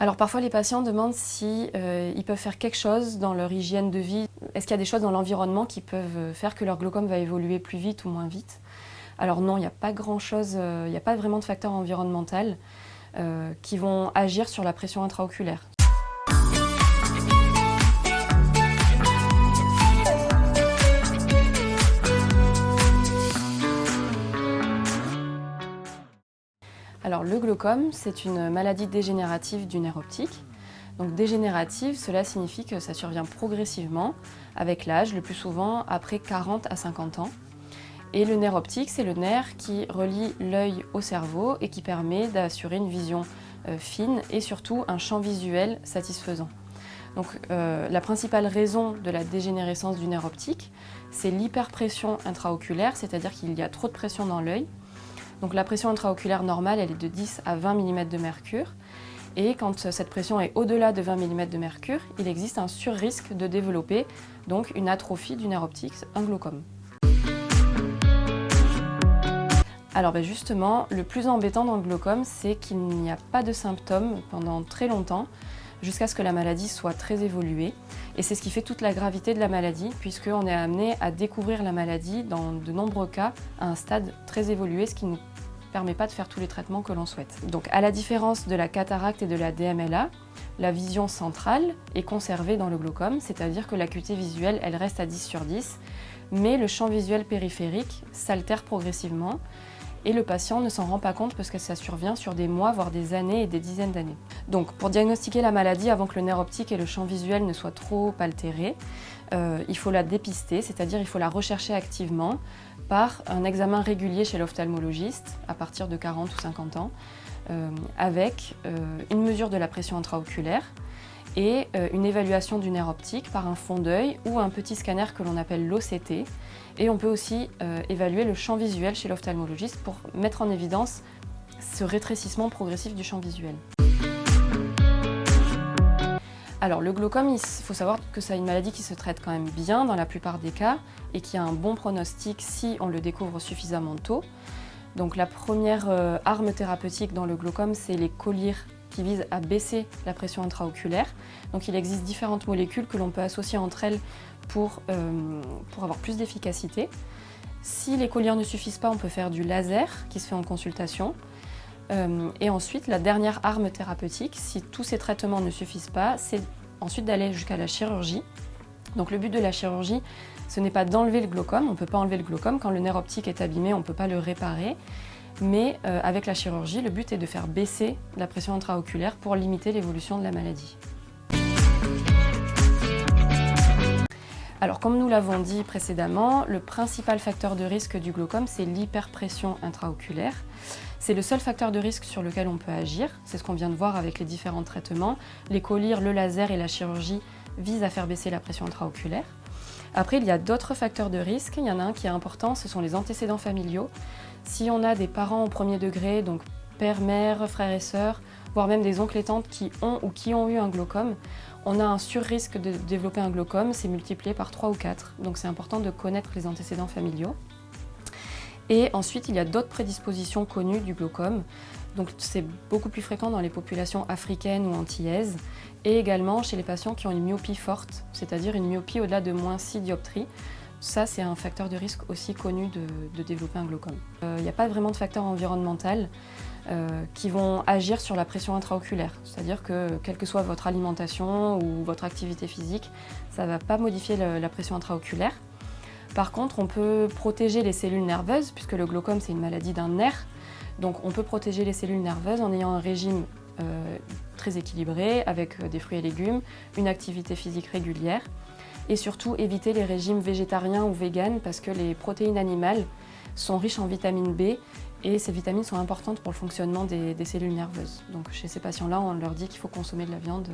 Alors parfois les patients demandent si ils peuvent faire quelque chose dans leur hygiène de vie. Est-ce qu'il y a des choses dans l'environnement qui peuvent faire que leur glaucome va évoluer plus vite ou moins vite? Alors non, il n'y a pas grand-chose, il n'y a pas vraiment de facteurs environnementaux qui vont agir sur la pression intraoculaire. Alors le glaucome, c'est une maladie dégénérative du nerf optique. Donc dégénérative, cela signifie que ça survient progressivement avec l'âge, le plus souvent après 40 à 50 ans. Et le nerf optique, c'est le nerf qui relie l'œil au cerveau et qui permet d'assurer une vision fine et surtout un champ visuel satisfaisant. Donc la principale raison de la dégénérescence du nerf optique, c'est l'hyperpression intraoculaire, c'est-à-dire qu'il y a trop de pression dans l'œil. Donc la pression intraoculaire normale, elle est de 10 à 20 mm de mercure. Et quand cette pression est au-delà de 20 mm de mercure, il existe un surrisque de développer donc une atrophie du nerf optique, un glaucome. Alors justement, le plus embêtant dans le glaucome, c'est qu'il n'y a pas de symptômes pendant très longtemps, jusqu'à ce que la maladie soit très évoluée. Et c'est ce qui fait toute la gravité de la maladie, puisqu'on est amené à découvrir la maladie dans de nombreux cas à un stade très évolué, ce qui ne nous permet pas de faire tous les traitements que l'on souhaite. Donc à la différence de la cataracte et de la DMLA, la vision centrale est conservée dans le glaucome, c'est-à-dire que l'acuité visuelle, elle reste à 10 sur 10, mais le champ visuel périphérique s'altère progressivement et le patient ne s'en rend pas compte parce que ça survient sur des mois, voire des années et des dizaines d'années. Donc pour diagnostiquer la maladie avant que le nerf optique et le champ visuel ne soient trop altérés, il faut la dépister, c'est-à-dire il faut la rechercher activement par un examen régulier chez l'ophtalmologiste à partir de 40 ou 50 ans, avec une mesure de la pression intraoculaire et une évaluation du nerf optique par un fond d'œil ou un petit scanner que l'on appelle l'OCT. Et on peut aussi évaluer le champ visuel chez l'ophtalmologiste pour mettre en évidence ce rétrécissement progressif du champ visuel. Alors le glaucome, il faut savoir que c'est une maladie qui se traite quand même bien dans la plupart des cas et qui a un bon pronostic si on le découvre suffisamment tôt. Donc la première arme thérapeutique dans le glaucome, c'est les collyres qui visent à baisser la pression intraoculaire. Donc il existe différentes molécules que l'on peut associer entre elles pour avoir plus d'efficacité. Si les collyres ne suffisent pas, on peut faire du laser qui se fait en consultation. Et ensuite, la dernière arme thérapeutique, si tous ces traitements ne suffisent pas, c'est ensuite d'aller jusqu'à la chirurgie. Donc le but de la chirurgie, ce n'est pas d'enlever le glaucome, on ne peut pas enlever le glaucome. Quand le nerf optique est abîmé, on ne peut pas le réparer. Mais avec la chirurgie, le but est de faire baisser la pression intraoculaire pour limiter l'évolution de la maladie. Alors comme nous l'avons dit précédemment, le principal facteur de risque du glaucome, c'est l'hyperpression intraoculaire. C'est le seul facteur de risque sur lequel on peut agir, c'est ce qu'on vient de voir avec les différents traitements. Les collyres, le laser et la chirurgie visent à faire baisser la pression intraoculaire. Après, il y a d'autres facteurs de risque. Il y en a un qui est important, ce sont les antécédents familiaux. Si on a des parents au premier degré, donc père, mère, frères et sœurs, voire même des oncles et tantes qui ont eu un glaucome, on a un surrisque de développer un glaucome, c'est multiplié par 3 ou 4. Donc c'est important de connaître les antécédents familiaux. Et ensuite, il y a d'autres prédispositions connues du glaucome. Donc c'est beaucoup plus fréquent dans les populations africaines ou antillaises et également chez les patients qui ont une myopie forte, c'est-à-dire une myopie au-delà de moins 6 dioptries. Ça, c'est un facteur de risque aussi connu de développer un glaucome. Il n'y a pas vraiment de facteurs environnementaux qui vont agir sur la pression intraoculaire. C'est-à-dire que, quelle que soit votre alimentation ou votre activité physique, ça ne va pas modifier la pression intraoculaire. Par contre, on peut protéger les cellules nerveuses, puisque le glaucome, c'est une maladie d'un nerf. Donc on peut protéger les cellules nerveuses en ayant un régime très équilibré, avec des fruits et légumes, une activité physique régulière, et surtout éviter les régimes végétariens ou véganes, parce que les protéines animales sont riches en vitamine B, et ces vitamines sont importantes pour le fonctionnement des cellules nerveuses. Donc chez ces patients-là, on leur dit qu'il faut consommer de la viande.